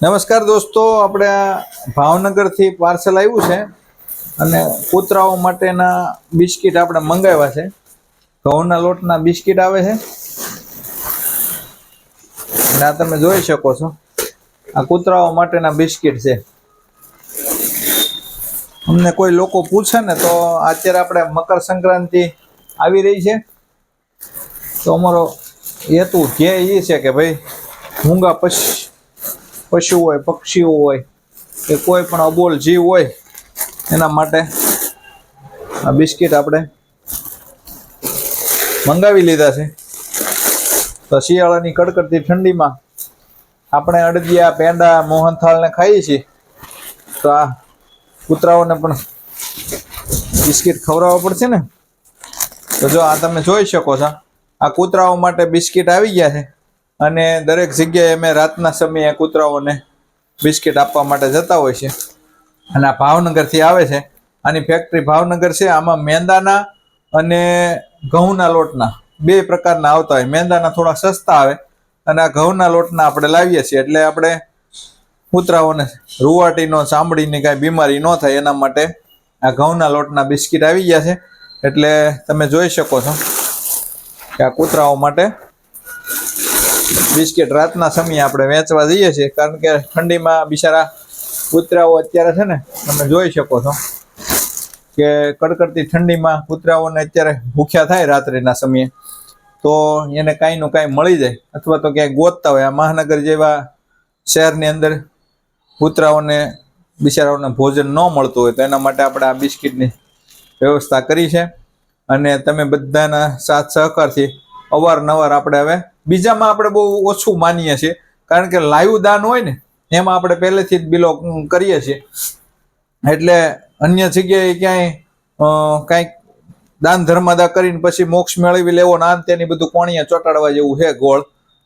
નમસ્કાર દોસ્તો, આપણે આ ભાવનગરથી પાર્સલ આવ્યું છે અને કૂતરાઓ માટેના બિસ્કિટ આપણે મંગાવ્યા છે. ઘઉંના લોટના બિસ્કિટ આવે છે અને આ તમે જોઈ શકો છો, આ કૂતરાઓ માટેના બિસ્કિટ છે. અમને કોઈ લોકો પૂછે ને તો અત્યારે આપણે મકર સંક્રાંતિ આવી રહી છે, તો અમારો હેતુ ધ્યેય એ છે કે ભાઈ મૂંગા પશુ હોય, પક્ષીઓ હોય કે કોઈ પણ અબોલ જીવ હોય એના માટે આ બિસ્કિટ આપણે મંગાવી લીધા છે. તો શિયાળાની કડકડતી ઠંડીમાં આપણે અડદિયા, પેંડા, મોહનથાળને ખાઈએ છીએ, તો આ કૂતરાઓને પણ બિસ્કિટ ખવડાવવા પડશે ને. તો જો આ તમે જોઈ શકો છો, આ કૂતરાઓ માટે બિસ્કિટ આવી ગયા છે અને દરેક જગ્યાએ અમે રાતના સમયે કૂતરાઓને બિસ્કિટ આપવા માટે જતા હોય છે. અને આ ભાવનગરથી આવે છે. આની ફેક્ટરી ભાવનગર છે. આમાં મેંદાના અને ઘઉંના લોટના બે પ્રકારના આવતા હોય. મેંદાના થોડા સસ્તા આવે અને આ ઘઉંના લોટના આપણે લાવીએ છીએ, એટલે આપણે કૂતરાઓને રૂવાટીનો, ચામડીની કાંઈ બીમારી ન થાય એના માટે આ ઘઉંના લોટના બિસ્કિટ આવી ગયા છે. એટલે તમે જોઈ શકો છો કે આ કૂતરાઓ માટે બિસ્કિટ રાતના સમયે આપણે વેચવા જઈએ છીએ, કારણ કે ઠંડીમાં બિચારા કૂતરાઓ અત્યારે છે ને, તમે જોઈ શકો છો કે કડકડતી ઠંડીમાં કૂતરાઓને અત્યારે ભૂખ્યા થાય રાત્રિના સમયે, તો એને કાંઈનું કાંઈ મળી જાય, અથવા તો ક્યાંય ગોતતા હોય. આ મહાનગર જેવા શહેરની અંદર કૂતરાઓને બિચારાઓને ભોજન ન મળતું હોય, તો એના માટે આપણે આ બિસ્કિટની વ્યવસ્થા કરી છે. અને તમે બધાના સાથ સહકારથી અવારનવાર આપણે હવે બીજામાં આપણે બહુ ઓછું માનીએ છીએ, કારણ કે લાઈવ દાન હોય ને એમાં આપણે પહેલેથી જ બિલોંગ કરીએ છીએ. એટલે અન્ય જગ્યાએ ક્યાંય કાંઈક દાન ધર્માદા કરીને પછી મોક્ષ મેળવી લેવો ને આ તેની બધું કોણીએ ચોટાડવા જેવું છે ગોળ,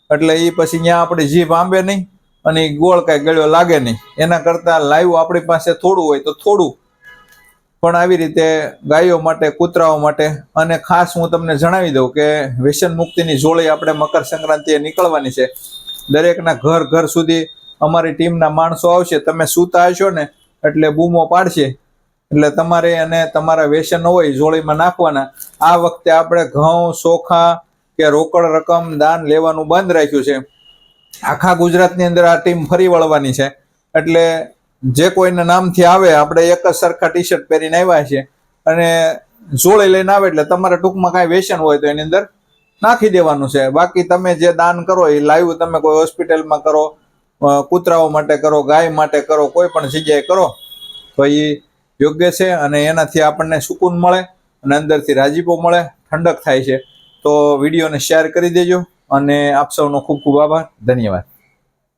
એટલે એ પછી ત્યાં આપણી જીભ આંબે નહીં અને એ ગોળ કાંઈ ગળ્યો લાગે નહીં. એના કરતાં લાઈવ આપણી પાસે થોડું હોય તો થોડું પણ આવી રીતે ગાયો માટે, કૂતરાઓ માટે. અને ખાસ હું તમને જણાવી દઉં કે વ્યસન મુક્તિની જોડી આપણે મકર સંક્રાંતિએ નીકળવાની છે. દરેકના ઘર સુધી અમારી ટીમના માણસો આવશે. તમે સૂતા હશો ને એટલે બૂમો પાડશે, એટલે તમારે અને તમારા વ્યસન હોય જોડીમાં નાખવાના. આ વખતે આપણે ઘઉં, ચોખા કે રોકડ રકમ દાન લેવાનું બંધ રાખ્યું છે. આખા ગુજરાતની અંદર આ ટીમ ફરી વળવાની છે. એટલે જે કોઈના નામથી આવે, આપણે એક જ સરખા ટી શર્ટ પહેરીને આવ્યા છે અને જોડે લઈને આવે, એટલે તમારે ટૂંકમાં કાંઈ વ્યસન હોય તો એની અંદર નાખી દેવાનું છે. બાકી તમે જે દાન કરો એ લાઈવ તમે કોઈ હોસ્પિટલમાં કરો, કૂતરાઓ માટે કરો, ગાય માટે કરો, કોઈ પણ જગ્યાએ કરો તો એ યોગ્ય છે. અને એનાથી આપણને સુકૂન મળે અને અંદરથી રાજીપો મળે, ઠંડક થાય છે. તો વિડીયોને શેર કરી દેજો અને આપ સૌનો ખૂબ ખૂબ આભાર. ધન્યવાદ.